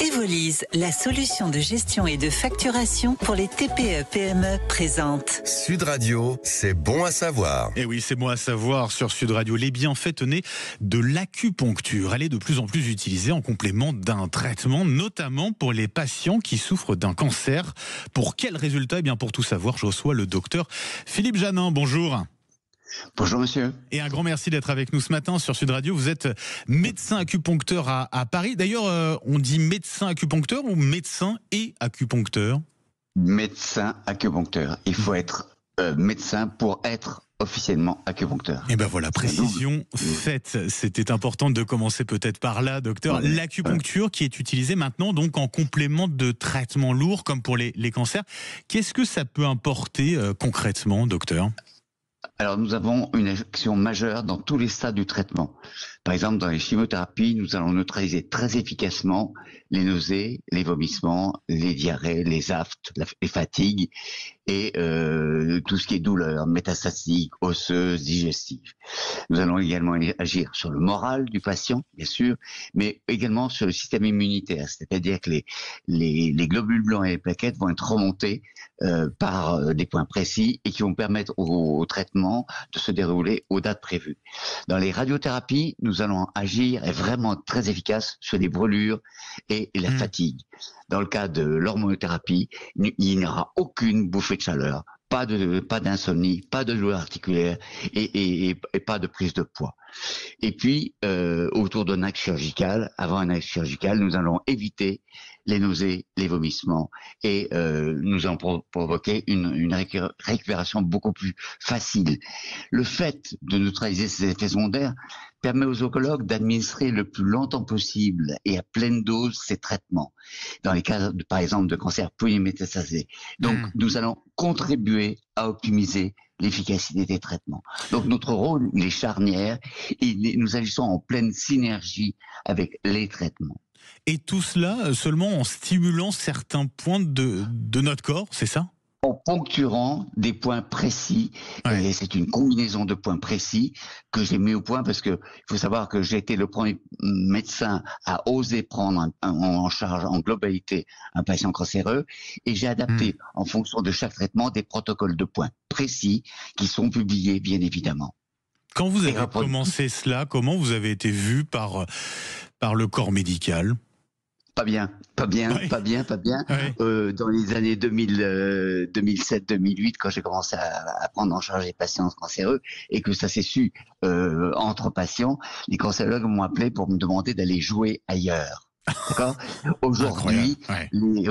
Evolise, la solution de gestion et de facturation pour les TPE-PME présente. Sud Radio, c'est bon à savoir. Et oui, c'est bon à savoir sur Sud Radio. Les bienfaits, tenez, de l'acupuncture. Elle est de plus en plus utilisée en complément d'un traitement, notamment pour les patients qui souffrent d'un cancer. Pour quel résultat? Eh bien, pour tout savoir, je reçois le docteur Philippe Janin. Bonjour. Bonjour monsieur. Et un grand merci d'être avec nous ce matin sur Sud Radio. Vous êtes médecin acupuncteur à Paris. D'ailleurs, on dit médecin acupuncteur ou médecin et acupuncteur? Médecin acupuncteur. Il faut être médecin pour être officiellement acupuncteur. Et ben voilà, précision faite. C'était important de commencer peut-être par là, docteur. L'acupuncture qui est utilisée maintenant donc en complément de traitements lourds comme pour les cancers. Qu'est-ce que ça peut apporter concrètement, docteur ? Alors nous avons une action majeure dans tous les stades du traitement. Par exemple, dans les chimiothérapies, nous allons neutraliser très efficacement les nausées, les vomissements, les diarrhées, les aphtes, les fatigues et tout ce qui est douleur métastatique, osseuse, digestive. Nous allons également agir sur le moral du patient, bien sûr, mais également sur le système immunitaire, c'est-à-dire que les globules blancs et les plaquettes vont être remontés par des points précis et qui vont permettre au traitement de se dérouler aux dates prévues. Dans les radiothérapies, nous allons agir et vraiment très efficace sur les brûlures et la fatigue. Dans le cas de l'hormonothérapie, il n'y aura aucune bouffée de chaleur, pas d'insomnie, pas de douleur articulaire et pas de prise de poids. Et puis, autour d'un acte chirurgical, avant un acte chirurgical, nous allons éviter les nausées, les vomissements et nous allons provoquer une récupération beaucoup plus facile. Le fait de neutraliser ces effets secondaires permet aux oncologues d'administrer le plus longtemps possible et à pleine dose ces traitements, dans les cas, par exemple, de cancer polymétastasé. Donc, nous allons contribuer à optimiser l'efficacité des traitements. Donc, notre rôle, il est charnière et nous agissons en pleine synergie avec les traitements. Et tout cela seulement en stimulant certains points de notre corps, c'est ça ? En poncturant des points précis, et c'est une combinaison de points précis que j'ai mis au point parce que il faut savoir que j'ai été le premier médecin à oser prendre en charge en globalité un patient cancéreux et j'ai adapté en fonction de chaque traitement des protocoles de points précis qui sont publiés bien évidemment. Quand vous avez commencé cela, comment vous avez été vu par le corps médical ? Pas bien. Ouais. Dans les années 2007-2008, quand j'ai commencé à prendre en charge les patients cancéreux et que ça s'est su entre patients, les cancérologues m'ont appelé pour me demander d'aller jouer ailleurs. D'accord. Aujourd'hui, oui.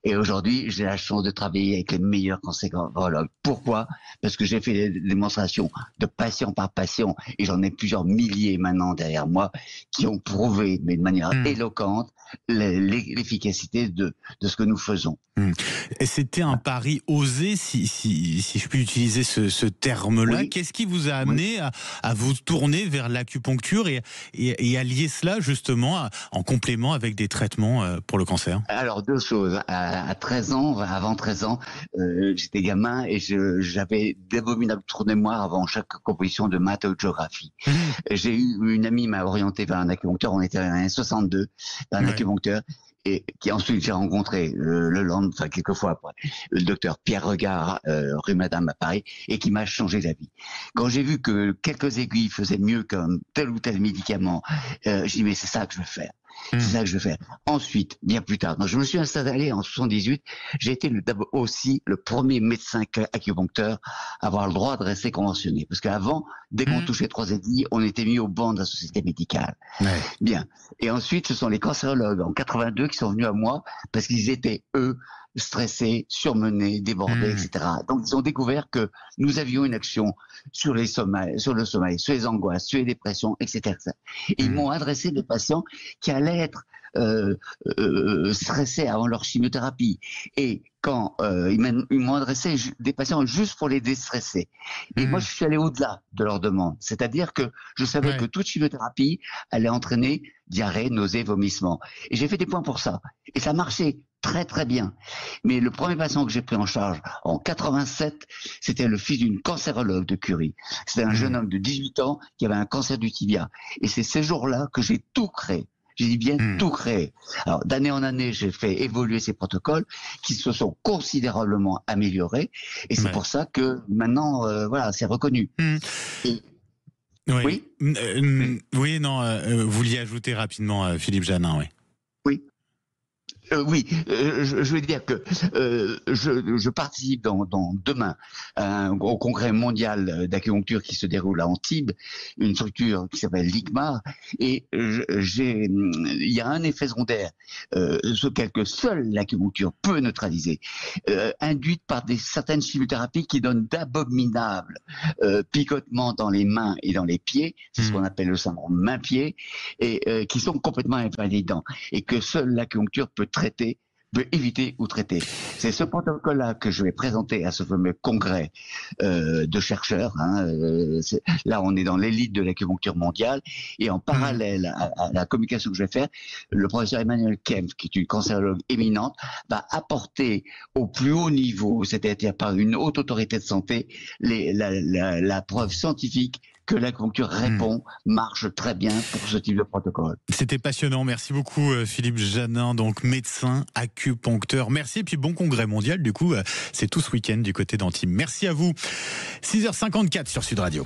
Et aujourd'hui, j'ai la chance de travailler avec les meilleurs cancérologues. Pourquoi? Parce que j'ai fait des démonstrations de patient par patient et j'en ai plusieurs milliers maintenant derrière moi qui ont prouvé, mais de manière éloquente, l'efficacité de ce que nous faisons. Et c'était un pari osé, si je puis utiliser ce terme-là. Oui. Qu'est-ce qui vous a amené à vous tourner vers l'acupuncture et à lier cela justement en complément avec des traitements pour le cancer? Alors, deux choses. À 13 ans, avant 13 ans, j'étais gamin et j'avais d'abominables trous de mémoire avant chaque composition de maths ou de géographie. J'ai eu une amie m'a orienté vers un acupuncteur, on était en l'année 62, vers un acupuncteur. Et qui ensuite j'ai rencontré quelques fois après, le docteur Pierre Regard, rue Madame à Paris, et qui m'a changé la vie. Quand j'ai vu que quelques aiguilles faisaient mieux qu'un tel ou tel médicament, j'ai dit mais c'est ça que je veux faire. C'est ça que je veux faire. Ensuite, bien plus tard, quand je me suis installé en 78, j'ai été aussi le premier médecin acupuncteur à avoir le droit de rester conventionné. Parce qu'avant, dès qu'on touchait 3 aiguilles, on était mis au banc de la société médicale. Ouais. Bien. Et ensuite, ce sont les cancérologues en 82 qui sont venus à moi parce qu'ils étaient, eux, stressés, surmenés, débordés, etc. Donc, ils ont découvert que nous avions une action sur le sommeil, sur les angoisses, sur les dépressions, etc. Et ils m'ont adressé des patients qui allaient être stressés avant leur chimiothérapie. Et quand ils m'ont adressé des patients juste pour les déstresser. Et moi, je suis allé au-delà de leur demande. C'est-à-dire que je savais que toute chimiothérapie allait entraîner diarrhée, nausées, vomissements. Et j'ai fait des points pour ça. Et ça marchait très très bien. Mais le premier patient que j'ai pris en charge en 87, c'était le fils d'une cancérologue de Curie. C'était un jeune homme de 18 ans qui avait un cancer du tibia. Et c'est ces jours-là que j'ai tout créé. Je dis bien tout créer. Alors, d'année en année, j'ai fait évoluer ces protocoles qui se sont considérablement améliorés. Et c'est pour ça que maintenant, voilà, c'est reconnu. Et, oui. Oui, non, vous vouliez ajouter rapidement, Philippe Janin, oui. Oui. Je veux dire que je participe demain au congrès mondial d'acupuncture qui se déroule à Antibes, une structure qui s'appelle l'ICMAR, et il y a un effet secondaire sur lequel que seule l'acupuncture peut neutraliser, induite par certaines chimiothérapies qui donnent d'abominables picotements dans les mains et dans les pieds, c'est ce qu'on appelle le syndrome main-pied, et qui sont complètement invalidants, et que seule l'acupuncture peut éviter ou traiter. C'est ce protocole-là que je vais présenter à ce fameux congrès de chercheurs. Là, on est dans l'élite de l'acupuncture mondiale. Et en parallèle à la communication que je vais faire, le professeur Emmanuel Kempf, qui est une cancérologue éminente, va apporter au plus haut niveau, c'est-à-dire par une haute autorité de santé, la preuve scientifique que l'acupuncture marche très bien pour ce type de protocole. C'était passionnant. Merci beaucoup, Philippe Janin, donc médecin, acupuncteur. Merci et puis bon congrès mondial. Du coup, c'est tout ce week-end du côté d'Antibes. Merci à vous. 6h54 sur Sud Radio.